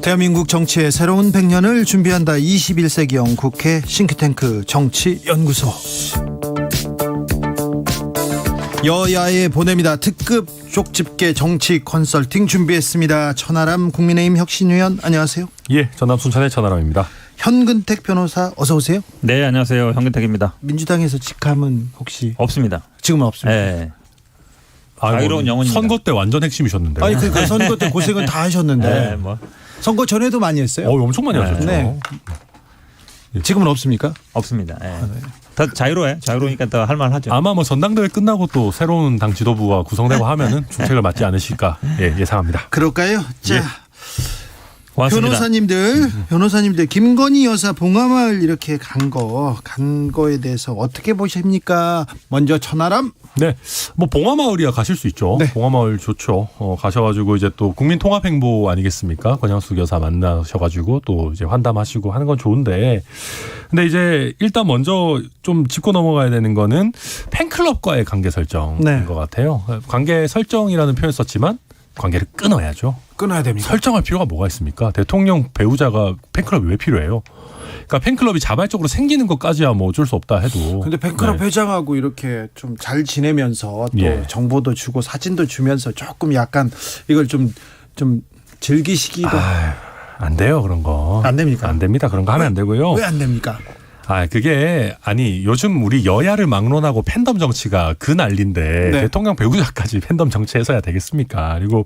대한민국 정치의 새로운 100년을 준비한다. 21세기형 국회 싱크탱크 정치연구소. 여야에 보냅니다. 특급 쪽집게 정치 컨설팅 준비했습니다. 천하람 국민의힘 혁신위원 안녕하세요. 예, 전남 순천의 천하람입니다. 현근택 변호사 어서 오세요. 네, 안녕하세요. 현근택입니다. 민주당에서 직함은 혹시 없습니다. 지금은 없습니다. 네. 자유로운 영혼입니다. 선거 때 완전 핵심이셨는데. 아니 그러니까 선거 때 고생은 다 하셨는데 네, 뭐 선거 전에도 많이 했어요. 엄청 많이 하셨죠. 네. 지금은 없습니까? 없습니다. 네. 더 자유로워요. 자유로우니까 더 할 만하죠. 아마 뭐 전당대회 끝나고 또 새로운 당 지도부가 구성되고 하면은 중책을 맡지 않으실까 예상합니다. 그럴까요? 자. 예. 고맙습니다. 변호사님들 김건희 여사 봉하마을 이렇게 간 거에 대해서 어떻게 보십니까? 먼저 천하람. 네, 뭐 봉하마을이야 가실 수 있죠. 네. 봉하마을 좋죠. 가셔가지고 이제 또 국민통합행보 아니겠습니까? 권양숙 여사 만나셔가지고 또 이제 환담하시고 하는 건 좋은데, 근데 이제 일단 먼저 좀 짚고 넘어가야 되는 거는 팬클럽과의 관계 설정인 네. 것 같아요. 관계 설정이라는 표현 썼지만 관계를 끊어야죠. 끊어야 됩니까? 설정할 필요가 뭐가 있습니까? 대통령 배우자가 팬클럽이 왜 필요해요? 그러니까 팬클럽이 자발적으로 생기는 것까지야 뭐 어쩔 수 없다 해도. 근데 팬클럽 네. 회장하고 이렇게 좀 잘 지내면서 또 예. 정보도 주고 사진도 주면서 조금 약간 이걸 좀 즐기시기도 안 돼요 그런 거. 안 됩니까? 안 됩니다. 그런 거 하면 안 되고요. 왜 안 됩니까? 그게 요즘 우리 여야를 막론하고 팬덤 정치가 그 난리인데 네. 대통령 배우자까지 팬덤 정치해서야 되겠습니까? 그리고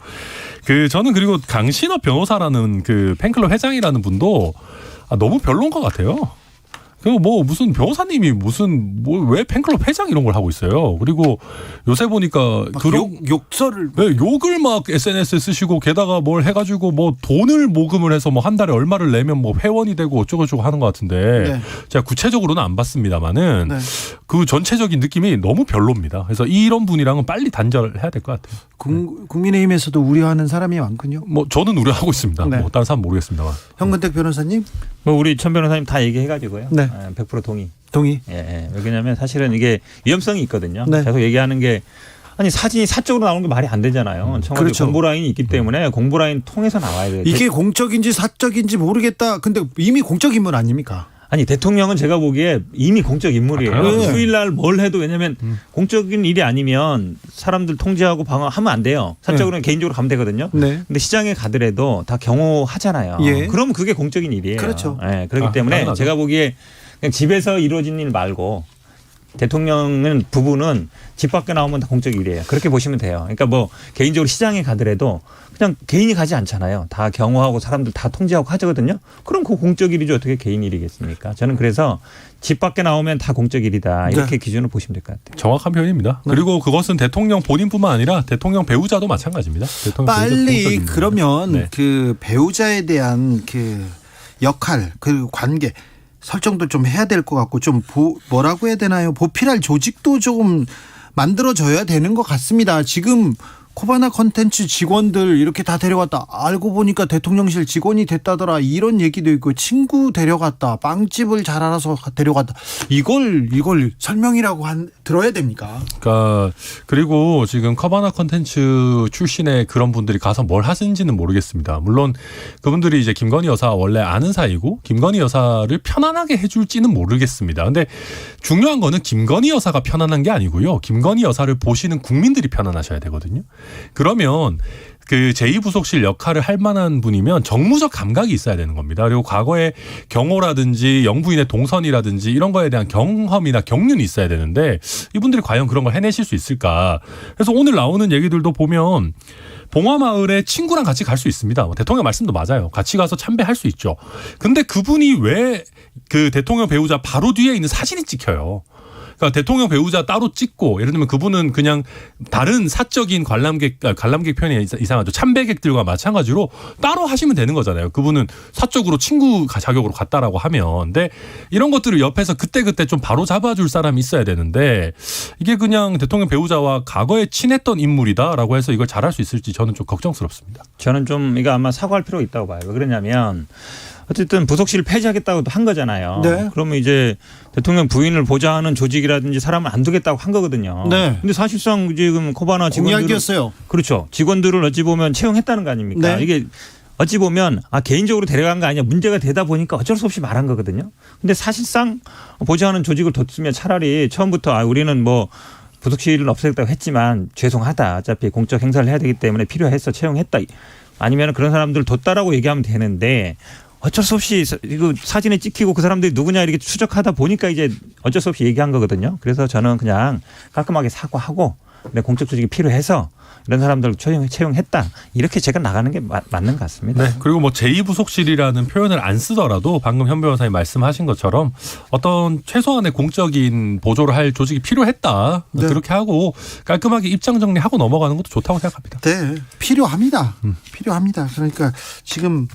저는 그리고 강신업 변호사라는 그 팬클럽 회장이라는 분도 너무 별로인 것 같아요. 뭐 무슨 변호사님이 왜 팬클럽 회장 이런 걸 하고 있어요. 그리고 요새 보니까 욕설을 욕을 막 SNS에 쓰시고 게다가 뭘 해가지고 뭐 돈을 모금을 해서 뭐 한 달에 얼마를 내면 뭐 회원이 되고 어쩌고저쩌고 하는 것 같은데 네. 제가 구체적으로는 안 봤습니다만은 네. 그 전체적인 느낌이 너무 별로입니다. 그래서 이런 분이랑은 빨리 단절해야 될 것 같아요. 국민의힘에서도 우려하는 사람이 많군요. 뭐 저는 우려하고 있습니다. 네. 뭐 다른 사람 모르겠습니다만. 현근택 변호사님 뭐 우리 천 변호사님 다 얘기해가지고요. 네. 100% 동의. 동의. 예. 왜냐하면 사실은 이게 위험성이 있거든요. 네. 계속 얘기하는 게 아니 사진이 사적으로 나오는 게 말이 안 되잖아요. 청와대 그렇죠. 공보 라인이 있기 때문에 공보 라인 통해서 나와야 돼요. 이게 공적인지 사적인지 모르겠다. 근데 이미 공적 인물 아닙니까? 아니 대통령은 제가 보기에 이미 공적 인물이에요. 네. 수일날 뭘 해도 왜냐하면 공적인 일이 아니면 사람들 통제하고 방어하면 안 돼요. 사적으로는 개인적으로 가면 되거든요. 네. 근데 시장에 가더라도 다 경호하잖아요. 예. 그럼 그게 공적인 일이에요. 그렇죠. 네, 그렇기 때문에 당연하죠. 제가 보기에 그냥 집에서 이루어진 일 말고 대통령은 부부는 집 밖에 나오면 다 공적 일이에요. 그렇게 보시면 돼요. 그러니까 뭐 개인적으로 시장에 가더라도 그냥 개인이 가지 않잖아요. 다 경호하고 사람들 다 통제하고 하거든요. 그럼 그 공적 일이죠. 어떻게 개인 일이겠습니까? 저는 그래서 집 밖에 나오면 다 공적 일이다. 이렇게 기준을 보시면 될 것 같아요. 정확한 표현입니다. 네. 그리고 그것은 대통령 본인뿐만 아니라 대통령 배우자도 마찬가지입니다. 대통령 배우자도 공적 빨리 인물입니다. 그러면 네. 그 배우자에 대한 그 역할 그 관계 설정도 좀 해야 될 것 같고 좀 뭐라고 해야 되나요? 보필할 조직도 조금 만들어져야 되는 것 같습니다. 지금 코바나 컨텐츠 직원들 이렇게 다 데려갔다. 알고 보니까 대통령실 직원이 됐다더라. 이런 얘기도 있고 친구 데려갔다. 빵집을 잘 알아서 데려갔다. 이걸 설명이라고 들어야 됩니까? 그러니까 그리고 지금 커바나 컨텐츠 출신의 그런 분들이 가서 뭘 하시는지는 모르겠습니다. 물론 그분들이 이제 김건희 여사 원래 아는 사이고 김건희 여사를 편안하게 해줄지는 모르겠습니다. 근데 중요한 거는 김건희 여사가 편안한 게 아니고요. 김건희 여사를 보시는 국민들이 편안하셔야 되거든요. 그러면 그 제2부속실 역할을 할 만한 분이면 정무적 감각이 있어야 되는 겁니다. 그리고 과거에 경호라든지 영부인의 동선이라든지 이런 거에 대한 경험이나 경륜이 있어야 되는데 이분들이 과연 그런 걸 해내실 수 있을까. 그래서 오늘 나오는 얘기들도 보면 봉화마을에 친구랑 같이 갈 수 있습니다. 대통령 말씀도 맞아요. 같이 가서 참배할 수 있죠. 근데 그분이 왜 그 대통령 배우자 바로 뒤에 있는 사진이 찍혀요. 그러니까 대통령 배우자 따로 찍고 예를 들면 그분은 그냥 다른 사적인 관람객 표현이 이상하죠. 참배객들과 마찬가지로 따로 하시면 되는 거잖아요. 그분은 사적으로 친구 자격으로 갔다라고 하면. 근데 이런 것들을 옆에서 그때그때 좀 바로 잡아줄 사람이 있어야 되는데 이게 그냥 대통령 배우자와 과거에 친했던 인물이다라고 해서 이걸 잘할 수 있을지 저는 좀 걱정스럽습니다. 저는 좀 이거 아마 사과할 필요가 있다고 봐요. 왜 그러냐면 어쨌든 부속실을 폐지하겠다고 한 거잖아요. 네. 그러면 이제 대통령 부인을 보좌하는 조직이라든지 사람을 안 두겠다고 한 거거든요. 네. 근데 사실상 지금 코바나 직원들을 공약이었어요. 그렇죠. 직원들을 어찌 보면 채용했다는 거 아닙니까? 네. 이게 어찌 보면 개인적으로 데려간 거 아니냐 문제가 되다 보니까 어쩔 수 없이 말한 거거든요. 근데 사실상 보좌하는 조직을 뒀으면 차라리 처음부터 우리는 뭐 부속실을 없애겠다고 했지만 죄송하다. 어차피 공적 행사를 해야 되기 때문에 필요해서 채용했다. 아니면 그런 사람들을 뒀다라고 얘기하면 되는데 어쩔 수 없이 이거 사진에 찍히고 그 사람들이 누구냐 이렇게 추적하다 보니까 이제 어쩔 수 없이 얘기한 거거든요. 그래서 저는 그냥 깔끔하게 사과하고 공적 조직이 필요해서 이런 사람들 채용했다. 이렇게 제가 나가는 게 맞는 것 같습니다. 네. 그리고 뭐 제2부속실이라는 표현을 안 쓰더라도 방금 현 변호사님 말씀하신 것처럼 어떤 최소한의 공적인 보조를 할 조직이 필요했다. 네. 그렇게 하고 깔끔하게 입장 정리하고 넘어가는 것도 좋다고 생각합니다. 네, 필요합니다. 필요합니다. 그러니까 지금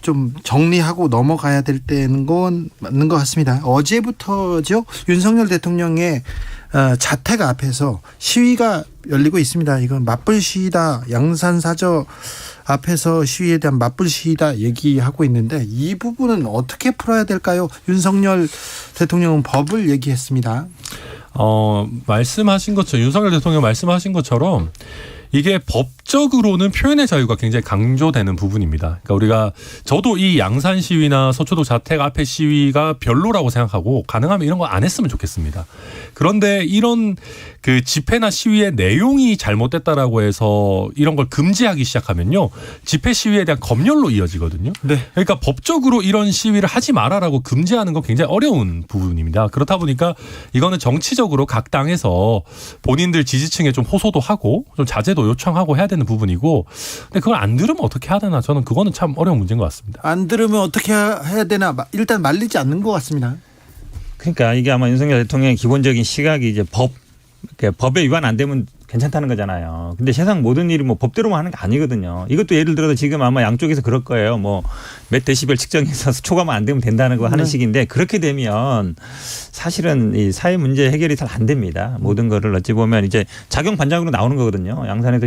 좀 정리하고 넘어가야 될 때는 건 맞는 것 같습니다. 어제부터죠. 윤석열 대통령의 자택 앞에서 시위가 열리고 있습니다. 이건 맞불 시위다. 양산사저 앞에서 시위에 대한 맞불 시위다 얘기하고 있는데 이 부분은 어떻게 풀어야 될까요? 윤석열 대통령은 법을 얘기했습니다. 말씀하신 것처럼 윤석열 대통령 말씀하신 것처럼 이게 법적으로는 표현의 자유가 굉장히 강조되는 부분입니다. 그러니까 저도 이 양산 시위나 서초동 자택 앞에 시위가 별로라고 생각하고 가능하면 이런 거 안 했으면 좋겠습니다. 그런데 이런 그 집회나 시위의 내용이 잘못됐다라고 해서 이런 걸 금지하기 시작하면요. 집회 시위에 대한 검열로 이어지거든요. 네. 그러니까 법적으로 이런 시위를 하지 마라라고 금지하는 건 굉장히 어려운 부분입니다. 그렇다 보니까 이거는 정치적으로 각 당에서 본인들 지지층에 좀 호소도 하고 좀 자제도 요청하고 해야 되는 부분이고 근데 그걸 안 들으면 어떻게 해야 되나 저는 그거는 참 어려운 문제인 것 같습니다. 안 들으면 어떻게 해야 되나 일단 말리지 않는 것 같습니다. 그러니까 이게 아마 윤석열 대통령의 기본적인 시각이 이제 법에 위반 안 되면 괜찮다는 거잖아요. 근데 세상 모든 일이 뭐 법대로만 하는 게 아니거든요. 이것도 예를 들어서 지금 아마 양쪽에서 그럴 거예요. 뭐 몇 데시벨 측정해서 초과만 안 되면 된다는 거 하는 식인데 그렇게 되면 사실은 이 사회 문제 해결이 잘 안 됩니다. 모든 거를 어찌 보면 이제 작용 반작용으로 나오는 거거든요. 양산에서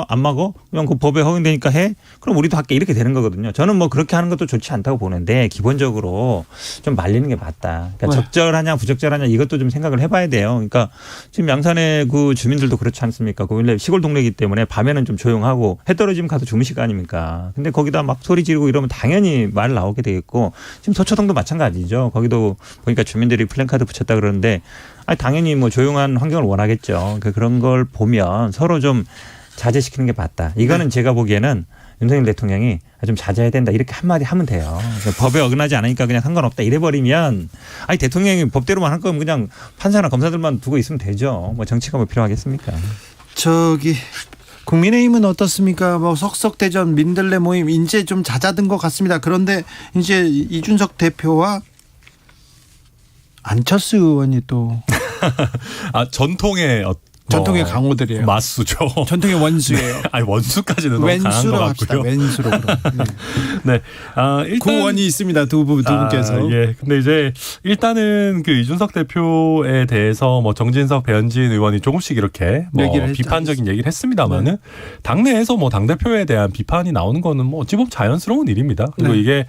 안 막어? 그냥 그 법에 허용되니까 해? 그럼 우리도 할게 이렇게 되는 거거든요. 저는 뭐 그렇게 하는 것도 좋지 않다고 보는데 기본적으로 좀 말리는 게 맞다. 그러니까 적절하냐 부적절하냐 이것도 좀 생각을 해봐야 돼요. 그러니까 지금 양산의 그 주민들도 그렇지 않습니까? 그 원래 시골 동네이기 때문에 밤에는 좀 조용하고 해 떨어지면 가서 주무실 거 아닙니까? 근데 거기다 막 소리 지르고 이러면 당연히 말 나오게 되겠고 지금 서초동도 마찬가지죠. 거기도 보니까 주민들이 플랜카드 붙였다 그러는데 당연히 뭐 조용한 환경을 원하겠죠. 그러니까 그런 걸 보면 서로 좀 자제시키는 게 맞다. 이거는 제가 보기에는 윤석열 대통령이 좀 자제해야 된다 이렇게 한마디 하면 돼요. 그러니까 법에 어긋나지 않으니까 그냥 상관없다 이래버리면 대통령이 법대로만 할 거면 그냥 판사나 검사들만 두고 있으면 되죠. 뭐 정치가 뭐 필요하겠습니까? 국민의힘은 어떻습니까? 뭐 석석대전 민들레 모임 이제 좀 잦아든 것 같습니다. 그런데 이제 이준석 대표와 안철수 의원이 또 전통의 강호들이에요. 맞수죠. 전통의 원수예요. 네. 아니 원수까지는 너무 강한 왼수로 것 합시다. 같고요. 왼수로. 네. 일단 구원이 있습니다. 두 분께서. 예. 근데 이제 일단은 그 이준석 대표에 대해서 뭐 정진석, 배현진 의원이 조금씩 이렇게 뭐 비판적인 얘기를 했습니다만은 당내에서 뭐 당 대표에 대한 비판이 나오는 거는 뭐 어찌 보면 자연스러운 일입니다. 그리고 이게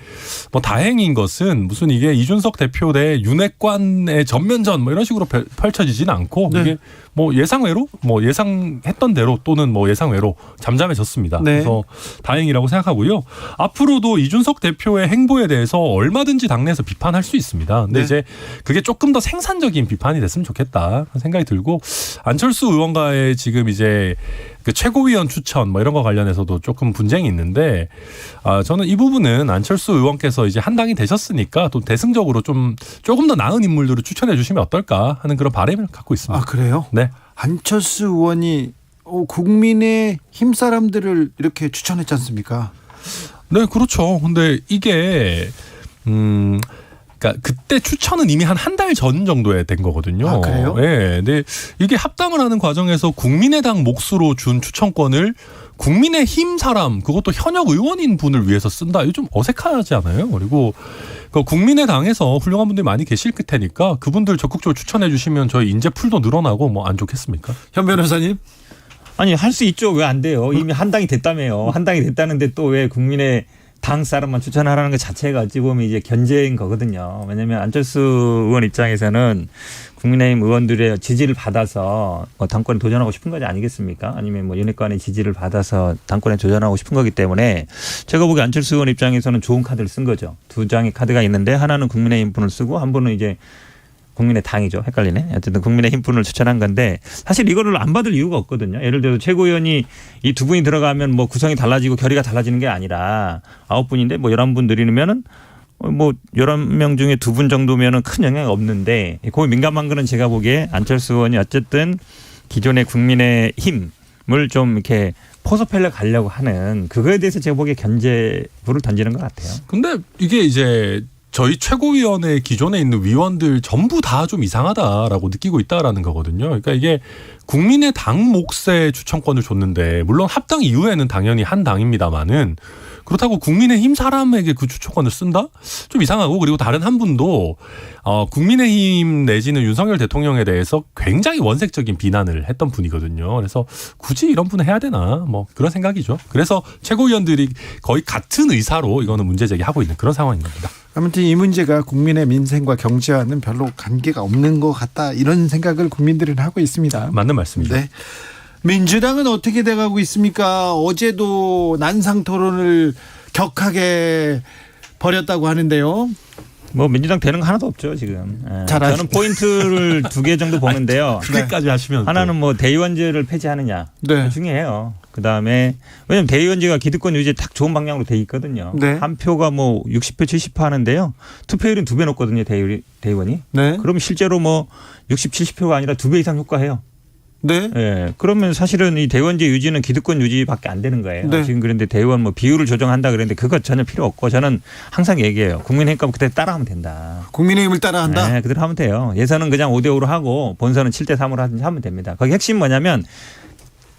뭐 다행인 것은 무슨 이게 이준석 대표 대 윤핵관의 전면전 뭐 이런 식으로 펼쳐지지는 않고 이게 뭐 예상외로 뭐 예상했던 대로 또는 뭐 예상외로 잠잠해졌습니다. 그래서 다행이라고 생각하고요. 앞으로도 이준석 대표의 행보에 대해서 얼마든지 당내에서 비판할 수 있습니다. 근데 이제 그게 조금 더 생산적인 비판이 됐으면 좋겠다 생각이 들고 안철수 의원과의 지금 이제 그 최고위원 추천 뭐 이런 거 관련해서도 조금 분쟁이 있는데 저는 이 부분은 안철수 의원께서 이제 한 당이 되셨으니까 또 대승적으로 조금 더 나은 인물들을 추천해 주시면 어떨까 하는 그런 바람을 갖고 있습니다. 그래요? 네. 안철수 의원이 국민의힘 사람들을 이렇게 추천했지 않습니까? 네, 그렇죠. 근데 이게 그러니까 그때 추천은 이미 한 달 전 정도에 된 거거든요. 그래요? 네. 근데 이게 합당을 하는 과정에서 국민의당 몫으로 준 추천권을 국민의힘 사람, 그것도 현역 의원인 분을 위해서 쓴다. 이거 좀 어색하지 않아요? 그리고 국민의당에서 훌륭한 분들이 많이 계실 테니까 그분들 적극적으로 추천해 주시면 저희 인재풀도 늘어나고 뭐 안 좋겠습니까? 현 변호사님? 아니 할 수 있죠. 왜 안 돼요? 이미 한 당이 됐다며요. 한 당이 됐다는데 또 왜 당 사람만 추천하라는 것 자체가 어찌 보면 이제 견제인 거거든요. 왜냐하면 안철수 의원 입장에서는 국민의힘 의원들의 지지를 받아서 뭐 당권에 도전하고 싶은 거지 아니겠습니까? 아니면 뭐 윤핵관의 지지를 받아서 당권에 도전하고 싶은 거기 때문에 제가 보기에 안철수 의원 입장에서는 좋은 카드를 쓴 거죠. 두 장의 카드가 있는데 하나는 국민의힘 분을 쓰고 한 분은 이제 국민의당이죠. 헷갈리네. 어쨌든 국민의힘 분을 추천한 건데 사실 이거를 안 받을 이유가 없거든요. 예를 들어서 최고위원이 이 두 분이 들어가면 뭐 구성이 달라지고 결의가 달라지는 게 아니라 9분인데 뭐 11분 들이면은 뭐 11명 중에 2분 정도면은 큰 영향이 없는데 거기 민감한 거는 제가 보기에 안철수 의원이 어쨌든 기존의 국민의힘을 좀 이렇게 포섭하려 가려고 하는 그거에 대해서 제가 보기에 견제부를 던지는 것 같아요. 근데 이게 이제 저희 최고위원회 기존에 있는 위원들 전부 다 좀 이상하다라고 느끼고 있다라는 거거든요. 그러니까 이게 국민의 당 몫의 추천권을 줬는데 물론 합당 이후에는 당연히 한 당입니다만은 그렇다고 국민의힘 사람에게 그 추천권을 쓴다? 좀 이상하고 그리고 다른 한 분도 국민의힘 내지는 윤석열 대통령에 대해서 굉장히 원색적인 비난을 했던 분이거든요. 그래서 굳이 이런 분을 해야 되나 뭐 그런 생각이죠. 그래서 최고위원들이 거의 같은 의사로 이거는 문제 제기하고 있는 그런 상황인 겁니다. 아무튼 이 문제가 국민의 민생과 경제와는 별로 관계가 없는 것 같다 이런 생각을 국민들은 하고 있습니다. 맞는 말씀이죠. 네. 민주당은 어떻게 돼가고 있습니까? 어제도 난상 토론을 격하게 벌였다고 하는데요. 뭐 민주당 되는 거 하나도 없죠 지금. 저는 포인트를 2개 정도 보는데요. 그렇게까지 하시면 하나는 뭐 대의원제를 폐지하느냐 네. 중요해요. 그다음에 왜냐하면 대의원제가 기득권 유지에 딱 좋은 방향으로 돼 있거든요. 네. 한 표가 뭐 60표 70표 하는데요. 투표율은 2배 높거든요 대의원이. 네. 그럼 실제로 뭐 60, 70표가 아니라 2배 이상 효과해요. 네. 예. 그러면 사실은 이 대의원제 유지는 기득권 유지밖에 안 되는 거예요. 네. 지금 그런데 대의원 뭐 비율을 조정한다 그랬는데 그거 전혀 필요 없고 저는 항상 얘기해요. 국민의힘 그때 따라하면 된다. 국민의힘을 따라한다. 네, 그대로 하면 돼요. 예선은 그냥 5대5로 하고 본선은 7대3으로 하든지 하면 됩니다. 거기 핵심 뭐냐면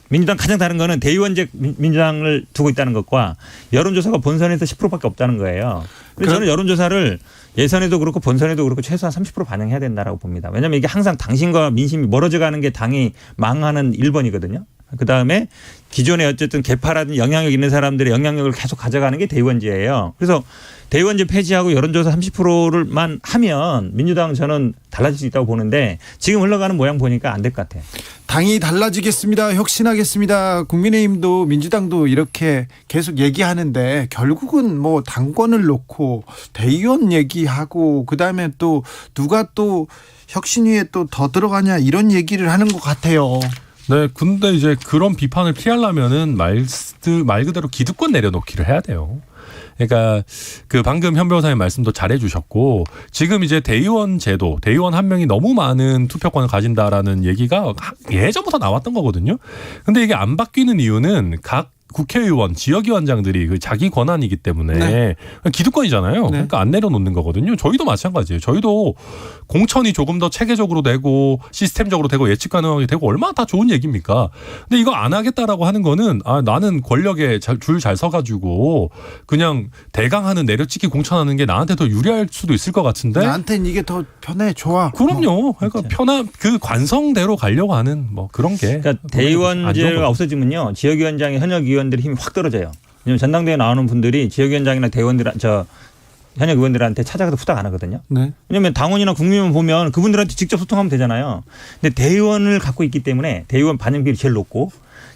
민주당 가장 다른 거는 대의원제 민주당을 두고 있다는 것과 여론조사가 본선에서 10%밖에 없다는 거예요. 그래서 저는 여론조사를 예선에도 그렇고 본선에도 그렇고 최소한 30% 반영해야 된다라고 봅니다. 왜냐하면 이게 항상 당신과 민심이 멀어져 가는 게 당이 망하는 1번이거든요. 그다음에 기존에 어쨌든 개파라든 영향력 있는 사람들의 영향력을 계속 가져가는 게 대의원제예요. 그래서 대의원제 폐지하고 여론조사 30%만 하면 민주당은 저는 달라질 수 있다고 보는데 지금 흘러가는 모양 보니까 안 될 것 같아요. 당이 달라지겠습니다. 혁신하겠습니다. 국민의힘도 민주당도 이렇게 계속 얘기하는데 결국은 뭐 당권을 놓고 대의원 얘기하고 그다음에 또 누가 또 혁신위에 또 더 들어가냐 이런 얘기를 하는 것 같아요. 네, 근데 이제 그런 비판을 피하려면은 말 그대로 기득권 내려놓기를 해야 돼요. 그러니까 그 방금 현 변호사님 말씀도 잘해 주셨고 지금 이제 대의원 제도, 대의원 한 명이 너무 많은 투표권을 가진다라는 얘기가 예전부터 나왔던 거거든요. 근데 이게 안 바뀌는 이유는 각 국회의원, 지역위원장들이 그 자기 권한이기 때문에 네. 기득권이잖아요. 네. 그러니까 안 내려놓는 거거든요. 저희도 마찬가지예요. 저희도 공천이 조금 더 체계적으로 되고 시스템적으로 되고 예측 가능하게 되고 얼마나 다 좋은 얘기입니까? 근데 이거 안 하겠다라고 하는 거는 나는 권력에 줄 잘 서가지고 그냥 대강하는 내려찍기 공천하는 게 나한테 더 유리할 수도 있을 것 같은데. 나한테는 이게 더 편해, 좋아. 그럼요. 그러니까 편한 그 관성대로 가려고 하는 뭐 그런 게. 그러니까 대의원제가 없어지면요 지역위원장의 현역 의원들의 힘이 확 떨어져요. 왜냐하면 전당대회 나오는 분들이 지역위원장이나 대의원들 현역 의원들한테 찾아가서 부탁 안 하거든요. 네. 왜냐하면 당원이나 국민만 보면 그분들한테 직접 소통하면 되잖아요. 근데 대의원을 갖고 있기 때문에 대의원 반영비율이 제일 높고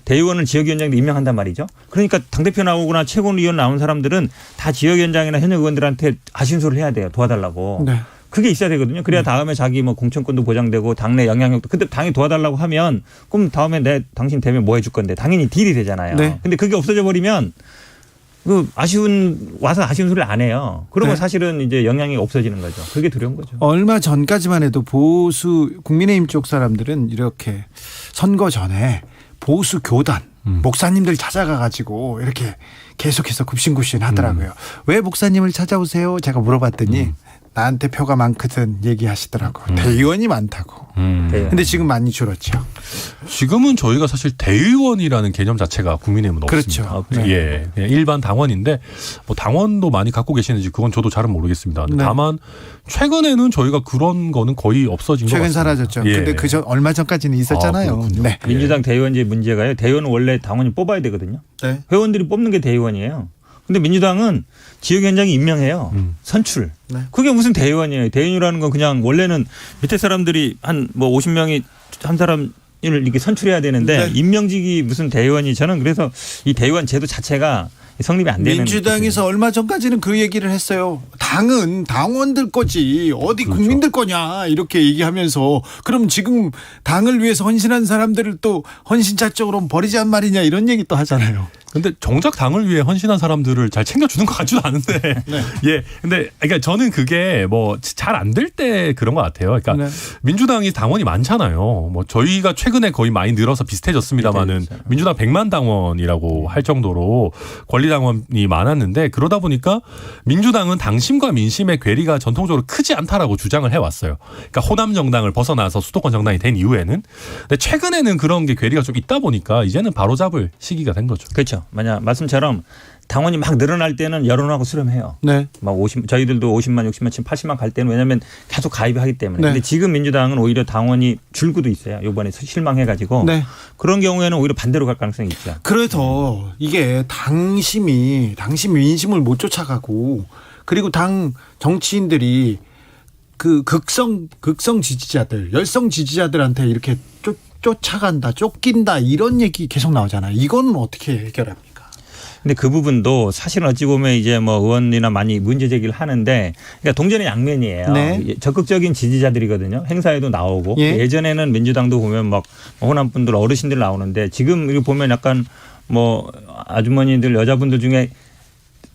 대의원을 지역위원장도 임명한단 말이죠. 그러니까 당대표 나오거나 최고위원 나온 사람들은 다 지역위원장이나 현역 의원들한테 아신소를 해야 돼요. 도와달라고. 네. 그게 있어야 되거든요. 그래야 다음에 자기 뭐 공천권도 보장되고 당내 영향력도. 근데 당이 도와달라고 하면 그럼 다음에 당신 되면 뭐 해줄 건데 당연히 딜이 되잖아요. 네. 근데 그게 없어져 버리면 와서 아쉬운 소리를 안 해요. 그러면 네. 사실은 이제 영향이 없어지는 거죠. 그게 두려운 거죠. 얼마 전까지만 해도 보수 국민의힘 쪽 사람들은 이렇게 선거 전에 보수 교단 목사님들 찾아가가지고 이렇게 계속해서 굽신굽신 하더라고요. 왜 목사님을 찾아오세요? 제가 물어봤더니 나한테 표가 많거든 얘기하시더라고요. 대의원이 많다고. 근데 지금 많이 줄었죠. 지금은 저희가 사실 대의원이라는 개념 자체가 국민의힘은 없습니다. 그렇죠. 네. 예, 그냥 일반 당원인데 뭐 당원도 많이 갖고 계시는지 그건 저도 잘은 모르겠습니다. 네. 다만 최근에는 저희가 그런 거는 거의 없어진 것 최근 같습니다. 사라졌죠. 예. 근데 그전 얼마 전까지는 있었잖아요. 그렇군요. 네. 민주당 대의원제 문제가요. 대의원은 원래 당원이 뽑아야 되거든요. 네. 회원들이 뽑는 게 대의원이에요. 근데 민주당은 지역위원장이 임명해요. 선출. 네. 그게 무슨 대의원이에요. 대의원이라는 건 그냥 원래는 밑에 사람들이 한 뭐 50명이 한 사람을 이렇게 선출해야 되는데 네. 임명직이 무슨 대의원이 저는 그래서 이 대의원 제도 자체가 성립이 안 되는. 민주당에서 얼마 전까지는 그 얘기를 했어요. 당은 당원들 거지 어디 그렇죠. 국민들 거냐 이렇게 얘기하면서 그럼 지금 당을 위해서 헌신한 사람들을 또 헌신자적으로 버리자는 말이냐 이런 얘기 또 하잖아요. 근데 정작 당을 위해 헌신한 사람들을 잘 챙겨주는 것 같지도 않은데. 네. 예. 근데 그러니까 저는 그게 뭐 잘 안 될 때 그런 것 같아요. 그러니까 네. 민주당이 당원이 많잖아요. 뭐 저희가 최근에 거의 많이 늘어서 비슷해졌습니다만은 민주당 100만 당원이라고 할 정도로 권리 당원이 많았는데 그러다 보니까 민주당은 당심과 민심의 괴리가 전통적으로 크지 않다라고 주장을 해왔어요. 그러니까 호남 정당을 벗어나서 수도권 정당이 된 이후에는. 근데 최근에는 그런 게 괴리가 좀 있다 보니까 이제는 바로잡을 시기가 된 거죠. 그렇죠. 만약 말씀처럼 당원이 막 늘어날 때는 여론하고 수렴해요. 네. 막 저희들도 50만, 60만, 지금 80만 갈 때는 왜냐하면 계속 가입을 하기 때문에. 네. 근데 지금 민주당은 오히려 당원이 줄고도 있어요. 이번에 실망해가지고. 네. 그런 경우에는 오히려 반대로 갈 가능성이 있죠. 그래서 이게 당심 민심을 못 쫓아가고 그리고 당 정치인들이 그 극성 지지자들 열성 지지자들한테 이렇게 쫓아간다 쫓긴다 이런 얘기 계속 나오잖아요. 이거는 어떻게 해결합니까? 근데 그 부분도 사실은 어찌 보면 이제 뭐 의원이나 많이 문제 제기를 하는데 그러니까 동전의 양면이에요. 네. 적극적인 지지자들이거든요. 행사에도 나오고 예. 예전에는 민주당도 보면 막 호남 분들 어르신들 나오는데 지금 이거 보면 약간 뭐 아주머니들 여자분들 중에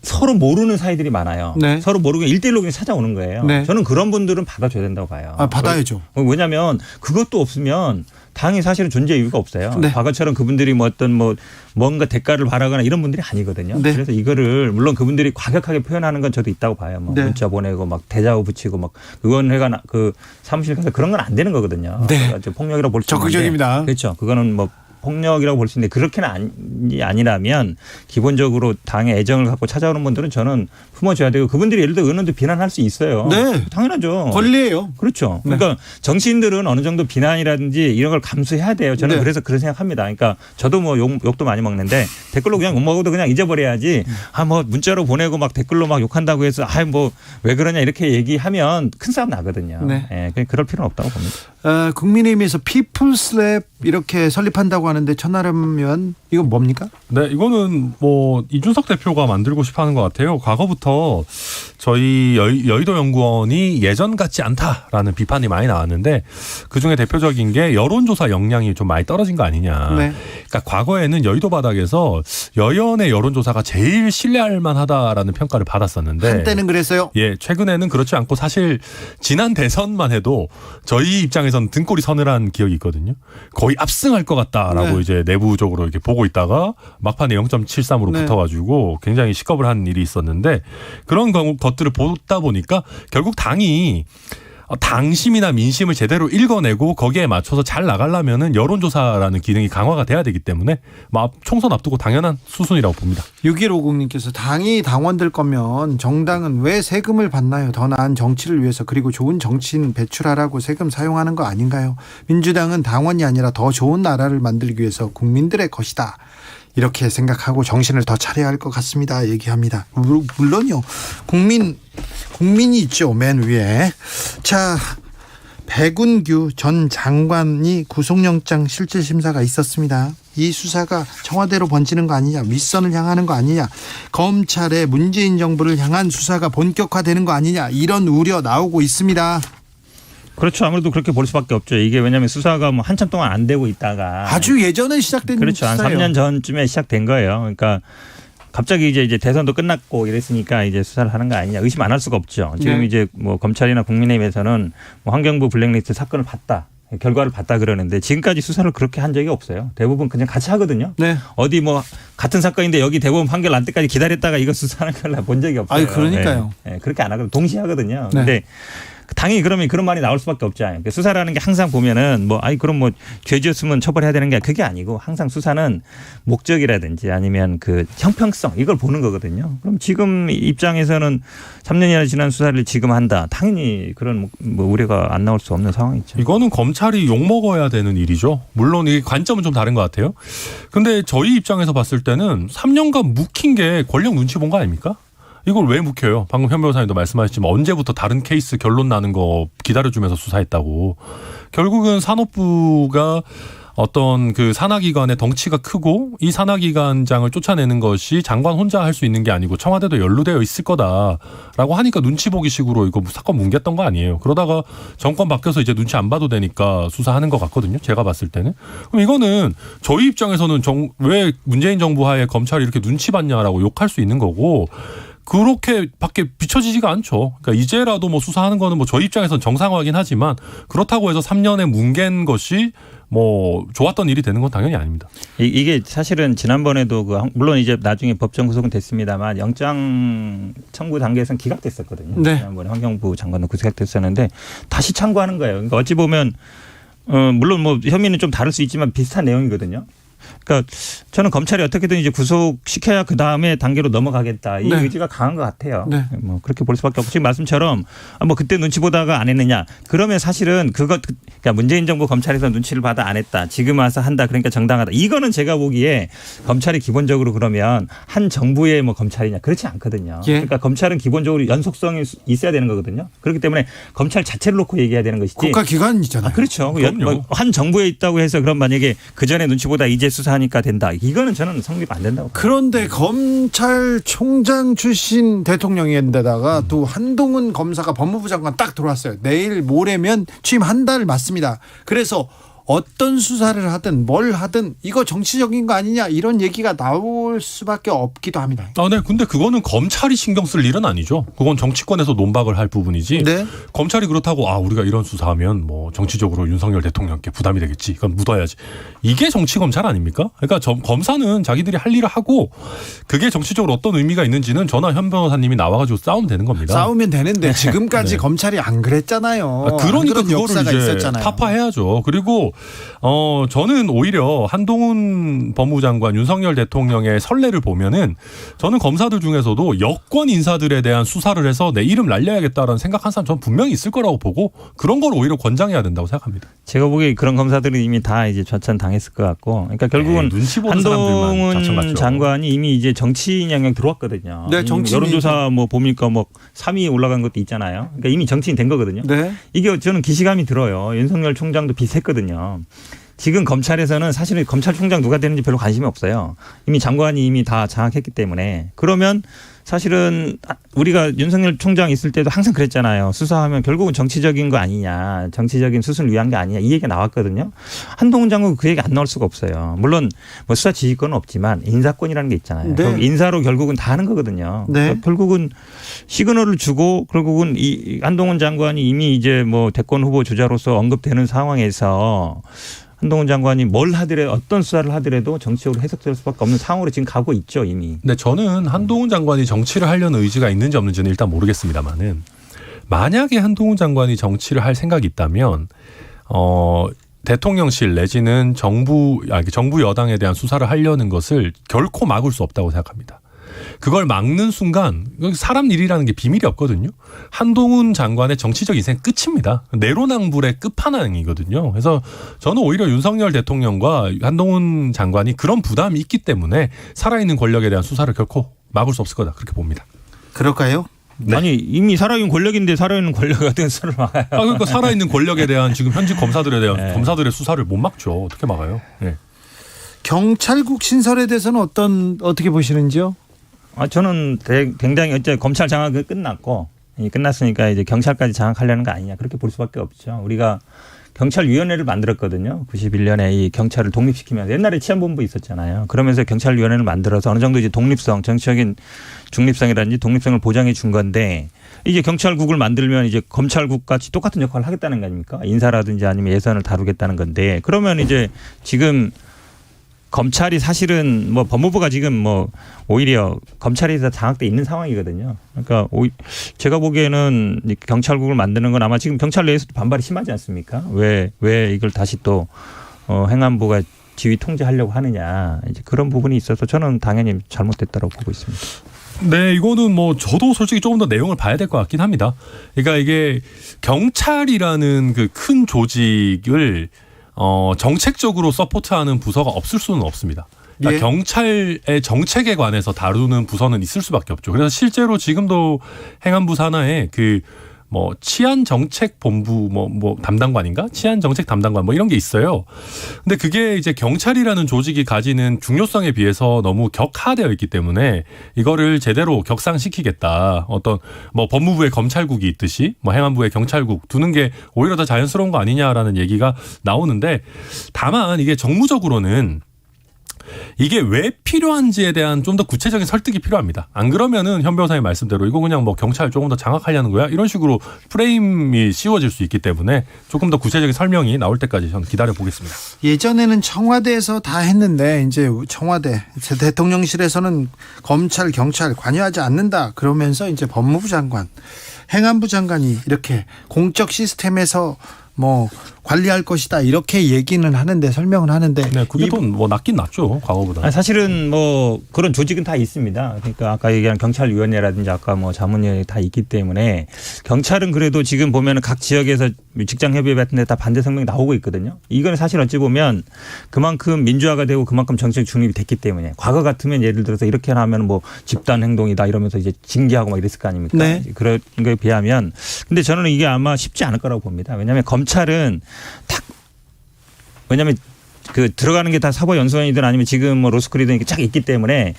서로 모르는 사이들이 많아요. 네. 서로 모르고 1대1로 그냥 찾아오는 거예요. 네. 저는 그런 분들은 받아줘야 된다고 봐요. 아, 받아야죠. 왜냐하면 그것도 없으면 당이 사실은 존재 이유가 없어요. 네. 과거처럼 그분들이 뭐 어떤 뭐 뭔가 대가를 바라거나 이런 분들이 아니거든요. 네. 그래서 이거를 물론 그분들이 과격하게 표현하는 건 저도 있다고 봐요. 뭐 네. 문자 보내고 막 대자보 붙이고 막 의원회가 그 사무실 가서 그런 건 안 되는 거거든요. 네. 그러니까 폭력이라고 볼 수 있는데. 적극적입니다. 그렇죠. 그거는 뭐 폭력이라고 볼 수 있는데 그렇게는 아니라면 기본적으로 당의 애정을 갖고 찾아오는 분들은 저는 품어줘야 되고 그분들이 예를 들어 의원도 비난할 수 있어요. 네. 당연하죠. 권리예요. 그렇죠. 네. 그러니까 정치인들은 어느 정도 비난이라든지 이런 걸 감수해야 돼요. 저는 네. 그래서 그렇게 생각합니다. 그러니까 저도 뭐 욕도 많이 먹는데 댓글로 그냥 욕 먹어도 그냥 잊어버려야지. 뭐 문자로 보내고 막 댓글로 막 욕한다고 해서 뭐 왜 그러냐 이렇게 얘기하면 큰 싸움 나거든요. 네. 예, 그럴 필요는 없다고 봅니다. 국민의힘에서 피플스랩 이렇게 설립한다고 하는데 천하람 의원 이건 뭡니까? 네, 이거는 뭐 이준석 대표가 만들고 싶어하는 것 같아요. 과거부터 저희 여의도 연구원이 예전 같지 않다라는 비판이 많이 나왔는데 그중에 대표적인 게 여론조사 역량이 좀 많이 떨어진 거 아니냐. 네. 그러니까 과거에는 여의도 바닥에서 여연의 여론조사가 제일 신뢰할 만하다라는 평가를 받았었는데 한때는 그랬어요. 예, 최근에는 그렇지 않고 사실 지난 대선만 해도 저희 입장에서는 등골이 서늘한 기억이 있거든요. 거의 압승할 것 같다라고 네. 이제 내부적으로 이렇게 보고 있다가 막판에 0.73으로 네. 붙어가지고 굉장히 시겁을 한 일이 있었는데 그런 것들을 보다 보니까 결국 당이 당심이나 민심을 제대로 읽어내고 거기에 맞춰서 잘 나가려면은 여론조사라는 기능이 강화가 돼야 되기 때문에 총선 앞두고 당연한 수순이라고 봅니다. 6150님께서 당이 당원들 거면 정당은 왜 세금을 받나요? 더 나은 정치를 위해서 그리고 좋은 정치인 배출하라고 세금 사용하는 거 아닌가요? 민주당은 당원이 아니라 더 좋은 나라를 만들기 위해서 국민들의 것이다. 이렇게 생각하고 정신을 더 차려야 할 것 같습니다. 얘기합니다. 물론요. 국민이 있죠. 맨 위에. 자, 백운규 전 장관이 구속영장 실질심사가 있었습니다. 이 수사가 청와대로 번지는 거 아니냐, 윗선을 향하는 거 아니냐, 검찰의 문재인 정부를 향한 수사가 본격화되는 거 아니냐, 이런 우려 나오고 있습니다. 그렇죠. 아무래도 그렇게 볼 수밖에 없죠. 이게 왜냐하면 수사가 뭐 한참 동안 안 되고 있다가 아주 예전에 시작된 그렇죠. 한 수사예요. 3년 전쯤에 시작된 거예요. 그러니까 갑자기 이제 대선도 끝났고 이랬으니까 이제 수사를 하는 거 아니냐 의심 안 할 수가 없죠. 지금 네. 이제 뭐 검찰이나 국민의힘에서는 뭐 환경부 블랙리스트 사건을 봤다. 결과를 봤다 그러는데 지금까지 수사를 그렇게 한 적이 없어요. 대부분 그냥 같이 하거든요. 네. 어디 뭐 같은 사건인데 여기 대법원 판결 날 때까지 기다렸다가 이거 수사하는 걸 본 적이 없어요. 아니, 그러니까요. 네. 네. 그렇게 안 하거든요. 동시에 하거든요. 네. 근데 당연히 그러면 그런 말이 나올 수밖에 없잖아요. 그러니까 수사라는 게 항상 보면은 뭐 아니 그럼 뭐 죄지었으면 처벌해야 되는 게 그게 아니고 항상 수사는 목적이라든지 아니면 그 형평성 이걸 보는 거거든요. 그럼 지금 입장에서는 3년이나 지난 수사를 지금 한다. 당연히 그런 뭐 우려가 안 나올 수 없는 상황이죠. 이거는 검찰이 욕먹어야 되는 일이죠. 물론 이 관점은 좀 다른 것 같아요. 근데 저희 입장에서 봤을 때는 3년간 묵힌 게 권력 눈치 본 거 아닙니까? 이걸 왜 묵혀요? 방금 현 변호사님도 말씀하셨지만 언제부터 다른 케이스 결론 나는 거 기다려주면서 수사했다고. 결국은 산업부가 어떤 그 산하기관의 덩치가 크고 이 산하기관장을 쫓아내는 것이 장관 혼자 할 수 있는 게 아니고 청와대도 연루되어 있을 거다라고 하니까 눈치 보기 식으로 이거 사건 뭉갰던 거 아니에요. 그러다가 정권 바뀌어서 이제 눈치 안 봐도 되니까 수사하는 것 같거든요. 제가 봤을 때는. 그럼 이거는 저희 입장에서는 왜 문재인 정부 하에 검찰이 이렇게 눈치 봤냐라고 욕할 수 있는 거고 그렇게밖에 비춰지지가 않죠. 그러니까 이제라도 뭐 수사하는 거는 뭐 저희 입장에서는 정상화긴 하지만 그렇다고 해서 3년에 뭉갠 것이 뭐 좋았던 일이 되는 건 당연히 아닙니다. 이게 사실은 지난번에도 물론 이제 나중에 법정 구속은 됐습니다만 영장 청구 단계에서는 기각됐었거든요. 네. 지난번에 환경부 장관도 기각됐었는데 다시 청구하는 거예요. 그러니까 어찌 보면 물론 뭐 혐의는 좀 다를 수 있지만 비슷한 내용이거든요. 그러니까 저는 검찰이 어떻게든 이제 구속시켜야 그 다음에 단계로 넘어가겠다 이 네. 의지가 강한 것 같아요. 네. 뭐 그렇게 볼 수밖에 없고 지금 말씀처럼 뭐 그때 눈치 보다가 안 했느냐 그러면 사실은 그러니까 문재인 정부 검찰에서 눈치를 받아 안 했다 지금 와서 한다 그러니까 정당하다 이거는 제가 보기에 검찰이 기본적으로 그러면 한 정부의 뭐 검찰이냐 그렇지 않거든요. 예. 그러니까 검찰은 기본적으로 연속성이 있어야 되는 거거든요. 그렇기 때문에 검찰 자체를 놓고 얘기해야 되는 것이지. 국가기관이잖아요. 그렇죠. 그럼요. 한 정부에 있다고 해서 그럼 만약에 그 전에 눈치보다 이제 수사하니까 된다. 이거는 저는 성립 안 된다고 봐요. 그런데 검찰총장 출신 대통령인데다가 또 한동훈 검사가 법무부 장관 딱 들어왔어요. 내일 모레면 취임 한 달 맞습니다. 그래서 어떤 수사를 하든 뭘 하든 이거 정치적인 거 아니냐 이런 얘기가 나올 수밖에 없기도 합니다. 네. 근데 그거는 검찰이 신경 쓸 일은 아니죠. 그건 정치권에서 논박을 할 부분이지. 네. 검찰이 그렇다고 우리가 이런 수사하면 뭐 정치적으로 윤석열 대통령께 부담이 되겠지. 이건 묻어야지. 이게 정치 검찰 아닙니까? 그러니까 검사는 자기들이 할 일을 하고 그게 정치적으로 어떤 의미가 있는지는 저나 현 변호사님이 나와가지고 싸우면 되는 겁니다. 싸우면 되는데 지금까지 네. 검찰이 안 그랬잖아요. 그러니까 안 그런 역사가 그거를 이제 있었잖아요. 타파해야죠. 그리고 저는 오히려 한동훈 법무부 장관 윤석열 대통령의 선례를 보면은 저는 검사들 중에서도 여권 인사들에 대한 수사를 해서 내 이름 날려야겠다라는 생각한 사람 저는 분명히 있을 거라고 보고 그런 걸 오히려 권장해야 된다고 생각합니다. 제가 보기에 그런 검사들은 이미 다 이제 좌천 당했을 것 같고, 그러니까 결국은 눈치 보는 사람들만 좌천 한동훈 갔죠. 장관이 이미 이제 정치인 영역 들어왔거든요. 네, 정치인 여론조사 뭐 보니까 뭐 3위 올라간 것도 있잖아요. 그러니까 이미 정치인 된 거거든요. 네. 이게 저는 기시감이 들어요. 윤석열 총장도 비슷했거든요. 지금 검찰에서는 사실은 검찰총장 누가 되는지 별로 관심이 없어요. 이미 장관이 이미 다 장악했기 때문에. 그러면 사실은 우리가 윤석열 총장 있을 때도 항상 그랬잖아요. 수사하면 결국은 정치적인 거 아니냐. 정치적인 수순을 위한 게 아니냐. 이 얘기가 나왔거든요. 한동훈 장관 그 얘기 안 나올 수가 없어요. 물론 뭐 수사 지휘권은 없지만 인사권이라는 게 있잖아요. 네. 인사로 결국은 다 하는 거거든요. 네. 그러니까 결국은 시그널을 주고 결국은 이 한동훈 장관이 이미 이제 뭐 대권 후보 주자로서 언급되는 상황에서 한동훈 장관이 뭘 하더라도 어떤 수사를 하더라도 정치적으로 해석될 수밖에 없는 상황으로 지금 가고 있죠 이미. 근데 저는 한동훈 장관이 정치를 하려는 의지가 있는지 없는지는 일단 모르겠습니다만은 만약에 한동훈 장관이 정치를 할 생각이 있다면 대통령실 내지는 정부 여당에 대한 수사를 하려는 것을 결코 막을 수 없다고 생각합니다. 그걸 막는 순간 사람 일이라는 게 비밀이 없거든요. 한동훈 장관의 정치적 인생 끝입니다. 내로남불의 끝판왕이거든요. 그래서 저는 오히려 윤석열 대통령과 한동훈 장관이 그런 부담이 있기 때문에 살아있는 권력에 대한 수사를 결코 막을 수 없을 거다. 그렇게 봅니다. 그럴까요? 네. 아니 이미 살아있는 권력인데 살아있는 권력 같은 수사를 막아요. 그러니까 살아있는 권력에 대한 지금 현직 검사들에 대한 네. 검사들의 수사를 못 막죠. 어떻게 막아요? 네. 경찰국 신설에 대해서는 어떻게 보시는지요? 저는 굉장히 어째 검찰 장악은 끝났고 끝났으니까 이제 경찰까지 장악하려는 거 아니냐 그렇게 볼 수밖에 없죠. 우리가 경찰위원회를 만들었거든요. 91년에 이 경찰을 독립시키면서 옛날에 치안본부 있었잖아요. 그러면서 경찰위원회를 만들어서 어느 정도 이제 독립성, 정치적인 중립성이라든지 독립성을 보장해 준 건데 이제 경찰국을 만들면 이제 검찰국 같이 똑같은 역할을 하겠다는 거 아닙니까? 인사라든지 아니면 예산을 다루겠다는 건데 그러면 이제 지금 검찰이 사실은 뭐 법무부가 지금 뭐 오히려 검찰이 다 장악돼 있는 상황이거든요. 그러니까 제가 보기에는 이 경찰국을 만드는 건 아마 지금 경찰 내에서도 반발이 심하지 않습니까? 왜 이걸 다시 또 행안부가 지휘 통제하려고 하느냐, 이제 그런 부분이 있어서 저는 당연히 잘못됐다고 보고 있습니다. 네, 이거는 뭐 저도 솔직히 조금 더 내용을 봐야 될 것 같긴 합니다. 그러니까 이게 경찰이라는 그 큰 조직을 정책적으로 서포트하는 부서가 없을 수는 없습니다. 그러니까 예. 경찰의 정책에 관해서 다루는 부서는 있을 수밖에 없죠. 그래서 실제로 지금도 행안부 산하에 그 뭐 치안정책본부 뭐 담당관인가? 치안정책 담당관 뭐 이런 게 있어요. 근데 그게 이제 경찰이라는 조직이 가지는 중요성에 비해서 너무 격하되어 있기 때문에 이거를 제대로 격상시키겠다. 어떤 뭐 법무부의 검찰국이 있듯이 뭐 행안부의 경찰국 두는 게 오히려 더 자연스러운 거 아니냐라는 얘기가 나오는데, 다만 이게 정무적으로는 이게 왜 필요한지에 대한 좀 더 구체적인 설득이 필요합니다. 안 그러면은 현 변호사의 말씀대로 이거 그냥 뭐 경찰 조금 더 장악하려는 거야? 이런 식으로 프레임이 씌워질 수 있기 때문에 조금 더 구체적인 설명이 나올 때까지 저는 기다려 보겠습니다. 예전에는 청와대에서 다 했는데 이제 청와대 대통령실에서는 검찰 경찰 관여하지 않는다 그러면서 이제 법무부 장관, 행안부 장관이 이렇게 공적 시스템에서 뭐 관리할 것이다 이렇게 얘기는 하는데, 설명은 하는데, 네, 그게 더 뭐 낫긴 낫죠, 과거보다. 사실은 뭐 그런 조직은 다 있습니다. 그러니까 아까 얘기한 경찰위원회라든지 아까 뭐 자문위원회 다 있기 때문에, 경찰은 그래도 지금 보면은 각 지역에서 직장협의회 같은 데 다 반대 성명이 나오고 있거든요. 이건 사실 어찌 보면 그만큼 민주화가 되고 그만큼 정책 중립이 됐기 때문에, 과거 같으면 예를 들어서 이렇게 하면 뭐 집단 행동이다 이러면서 이제 징계하고 막 이랬을 거 아닙니까? 네. 그런 거에 비하면. 근데 저는 이게 아마 쉽지 않을 거라고 봅니다. 왜냐하면 검찰은 왜냐하면 그 들어가는 게 다 사법연수원이든 아니면 지금 뭐 로스쿨이든 이렇게 쫙 있기 때문에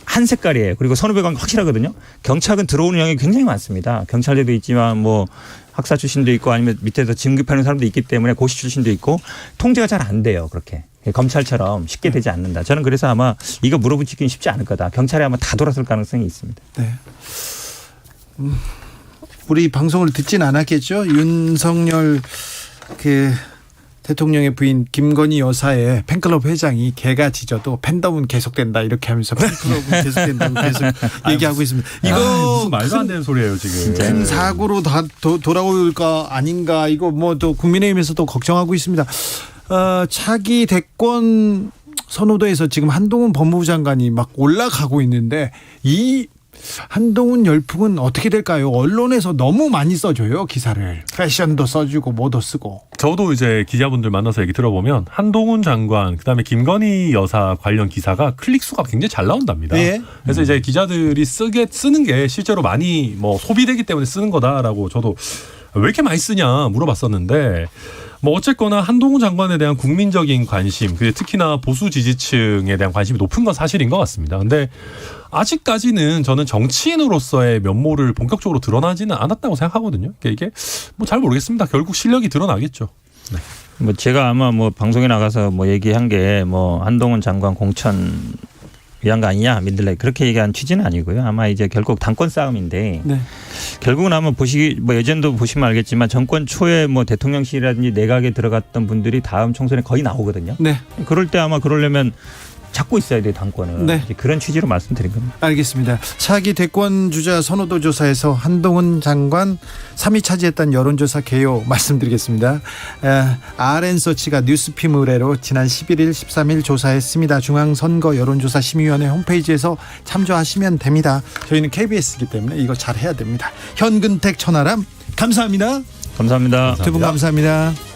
한 색깔이에요. 그리고 선후배가 확실하거든요. 경찰은 들어오는 영역이 굉장히 많습니다. 경찰대도 있지만 뭐 학사 출신도 있고 아니면 밑에서 진급하는 사람도 있기 때문에 고시 출신도 있고, 통제가 잘 안 돼요. 그렇게 검찰처럼 쉽게 되지 않는다. 저는 그래서 아마 이거 물어붙이기는 쉽지 않을 거다. 경찰에 아마 다 돌아설 가능성이 있습니다. 네. 우리 방송을 듣진 않았겠죠? 윤석열 대통령의 부인 김건희 여사의 팬클럽 회장이 개가 짖어도 팬덤은 계속된다 이렇게 하면서 팬클럽은 계속된다고 계속 얘기하고 있습니다. 이거 무슨 말도 안 되는 소리예요 지금. 큰 사고로 다 돌아올까 아닌가, 이거 뭐 또 국민의힘에서도 걱정하고 있습니다. 차기 대권 선호도에서 지금 한동훈 법무부 장관이 막 올라가고 있는데, 이 한동훈 열풍은 어떻게 될까요? 언론에서 너무 많이 써줘요, 기사를. 패션도 써주고 뭐도 쓰고. 저도 이제 기자분들 만나서 얘기 들어보면 한동훈 장관, 그다음에 김건희 여사 관련 기사가 클릭 수가 굉장히 잘 나온답니다. 네. 그래서 이제 기자들이 쓰는 게 실제로 많이 뭐 소비되기 때문에 쓰는 거다라고, 저도 왜 이렇게 많이 쓰냐 물어봤었는데, 뭐 어쨌거나 한동훈 장관에 대한 국민적인 관심, 특히나 보수 지지층에 대한 관심이 높은 건 사실인 것 같습니다. 근데 아직까지는 저는 정치인으로서의 면모를 본격적으로 드러나지는 않았다고 생각하거든요. 이게 뭐 잘 모르겠습니다. 결국 실력이 드러나겠죠. 네. 뭐 제가 아마 뭐 방송에 나가서 뭐 얘기한 게 뭐 한동훈 장관 공천 위한 거 아니냐 민들레 그렇게 얘기한 취지는 아니고요. 아마 이제 결국 당권 싸움인데, 네. 결국은 아마 뭐 예전도 보시면 알겠지만 정권 초에 뭐 대통령실이라든지 내각에 들어갔던 분들이 다음 총선에 거의 나오거든요. 네. 그럴 때 아마 그러려면 잡고 있어야 돼요, 당권을. 네. 이제 그런 취지로 말씀드린 겁니다. 알겠습니다. 차기 대권 주자 선호도 조사에서 한동훈 장관 3위 차지했던 여론조사 개요 말씀드리겠습니다. RN서치가 뉴스피մ 의뢰로 지난 11일, 13일 조사했습니다. 중앙선거 여론조사 심의위원회 홈페이지에서 참조하시면 됩니다. 저희는 KBS이기 때문에 이거 잘 해야 됩니다. 현근택 천하람 감사합니다. 감사합니다. 두 분 감사합니다.